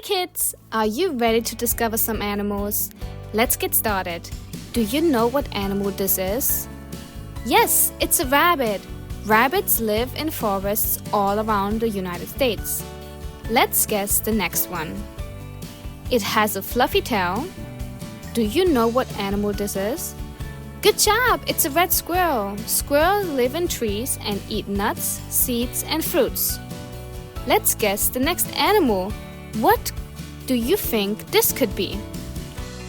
kids! Are you ready to discover some animals? Let's get started. Do you know what animal this is? Yes, it's a rabbit. Rabbits live in forests all around the United States. Let's guess the next one. It has a fluffy tail. Do you know what animal this is? Good job! It's a red squirrel. Squirrels live in trees and eat nuts, seeds, and fruits. Let's guess the next animal. What do you think this could be?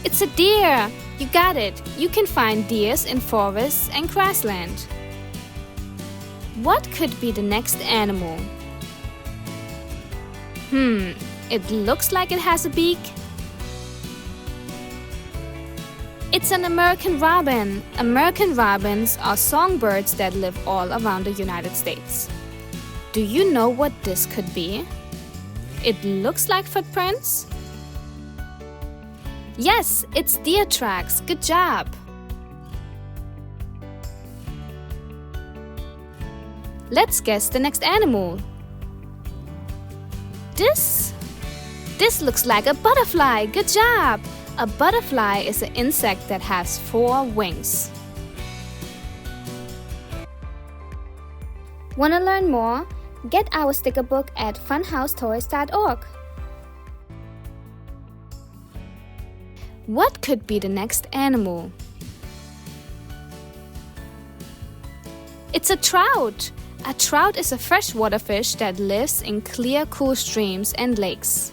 It's a deer! You got it! You can find deers in forests and grassland. What could be the next animal? It looks like it has a beak. It's an American robin. American robins are songbirds that live all around the United States. Do you know what this could be? It looks like footprints. Yes, it's deer tracks. Good job! Let's guess the next animal. This looks like a butterfly. Good job! A butterfly is an insect that has 4 wings. Wanna learn more? Get our sticker book at funhousetoys.org. What could be the next animal? It's a trout. A trout is a freshwater fish that lives in clear, cool streams and lakes.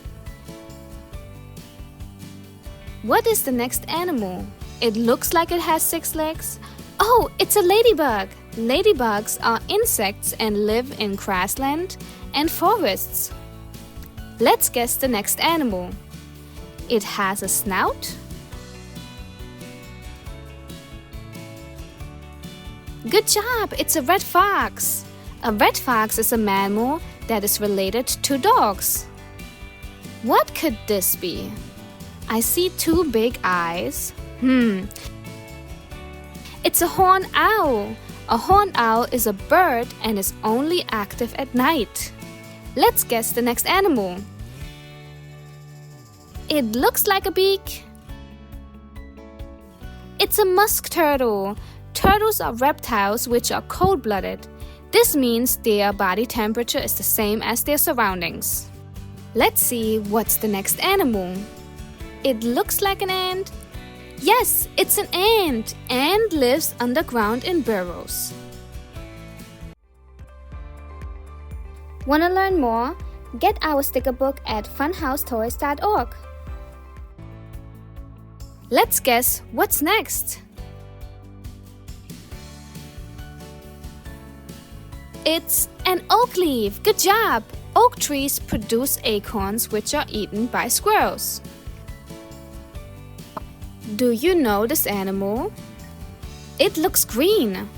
What is the next animal? It looks like it has 6 legs. Oh, it's a ladybug. Ladybugs are insects and live in grassland and forests. Let's guess the next animal. It has a snout. Good job! It's a red fox. A red fox is a mammal that is related to dogs. What could this be? I see 2 big eyes. It's a horned owl. A horned owl is a bird and is only active at night. Let's guess the next animal. It looks like a beak. It's a musk turtle. Turtles are reptiles which are cold-blooded. This means their body temperature is the same as their surroundings. Let's see what's the next animal. It looks like an ant. Yes, it's an ant. Ant lives underground in burrows. Wanna learn more? Get our sticker book at funhousetoys.org. Let's guess what's next. It's an oak leaf. Good job! Oak trees produce acorns which are eaten by squirrels. Do you know this animal? It looks green.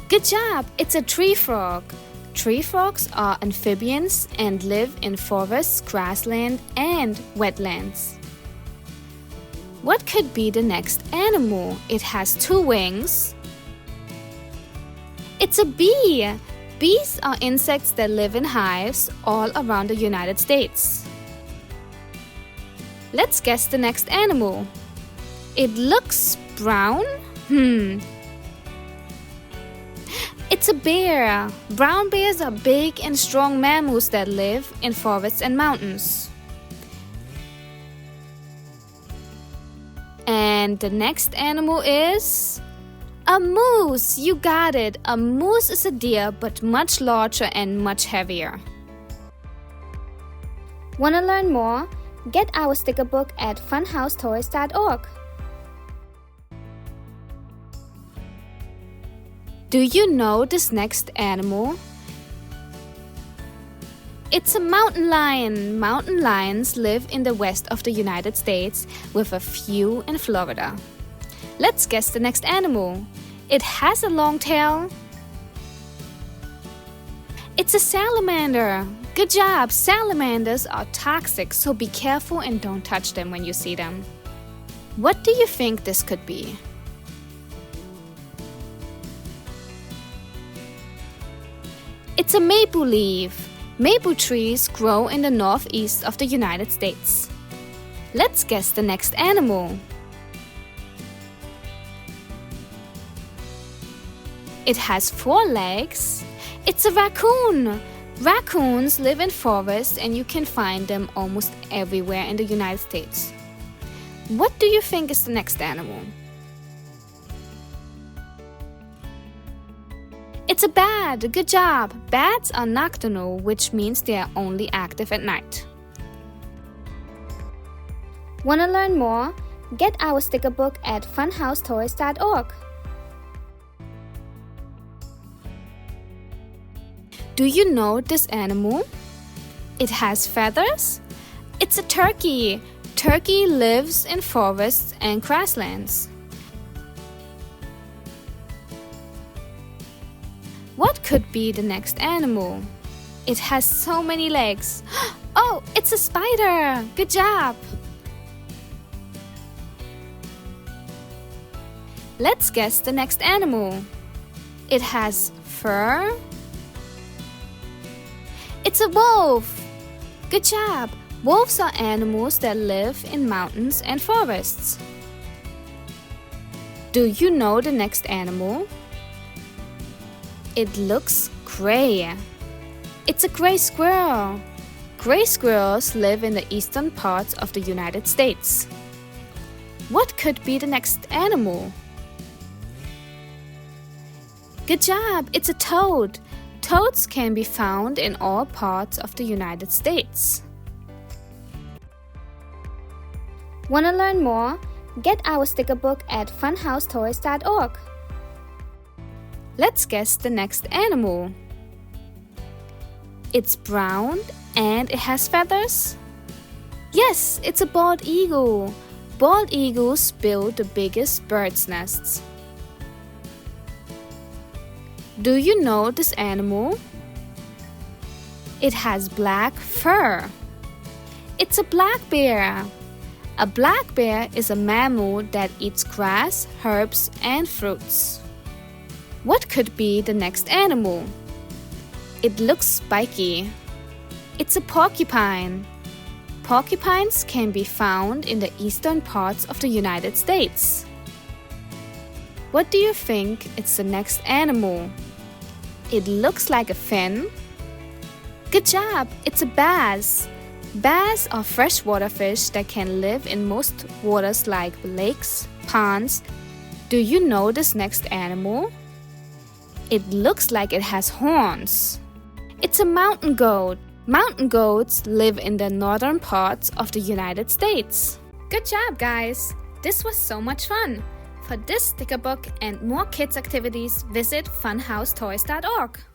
Good job! It's a tree frog. Tree frogs are amphibians and live in forests, grassland, and wetlands. What could be the next animal? It has 2 wings. It's a bee. Bees are insects that live in hives all around the United States. Let's guess the next animal. It looks brown. It's a bear. Brown bears are big and strong mammals that live in forests and mountains. And the next animal is a moose. You got it. A moose is a deer but much larger and much heavier. Wanna learn more? Get our sticker book at funhousetoys.org. Do you know this next animal? It's a mountain lion. Mountain lions live in the west of the United States with a few in Florida. Let's guess the next animal. It has a long tail. It's a salamander. Good job! Salamanders are toxic, so be careful and don't touch them when you see them. What do you think this could be? It's a maple leaf. Maple trees grow in the northeast of the United States. Let's guess the next animal. It has 4 legs. It's a raccoon! Raccoons live in forests and you can find them almost everywhere in the United States. What do you think is the next animal? It's a bat! Good job! Bats are nocturnal, which means they are only active at night. Wanna learn more? Get our sticker book at funhousetoys.org. Do you know this animal? It has feathers? It's a turkey! Turkey lives in forests and grasslands. What could be the next animal? It has so many legs. Oh, it's a spider! Good job! Let's guess the next animal. It has fur. It's a wolf! Good job! Wolves are animals that live in mountains and forests. Do you know the next animal? It looks gray. It's a gray squirrel. Gray squirrels live in the eastern parts of the United States. What could be the next animal? Good job! It's a toad. Toads can be found in all parts of the United States. Wanna learn more? Get our sticker book at funhousetoys.org. Let's guess the next animal. It's brown and it has feathers? Yes, it's a bald eagle. Bald eagles build the biggest bird's nests. Do you know this animal? It has black fur. It's a black bear. A black bear is a mammal that eats grass, herbs, and fruits. What could be the next animal? It looks spiky. It's a porcupine. Porcupines can be found in the eastern parts of the United States. What do you think is the next animal? It looks like a fin. Good job! It's a bass. Bass are freshwater fish that can live in most waters like lakes, ponds. Do you know this next animal? It looks like it has horns. It's a mountain goat. Mountain goats live in the northern parts of the United States. Good job, guys! This was so much fun! For this sticker book and more kids activities, visit funhousetoys.org.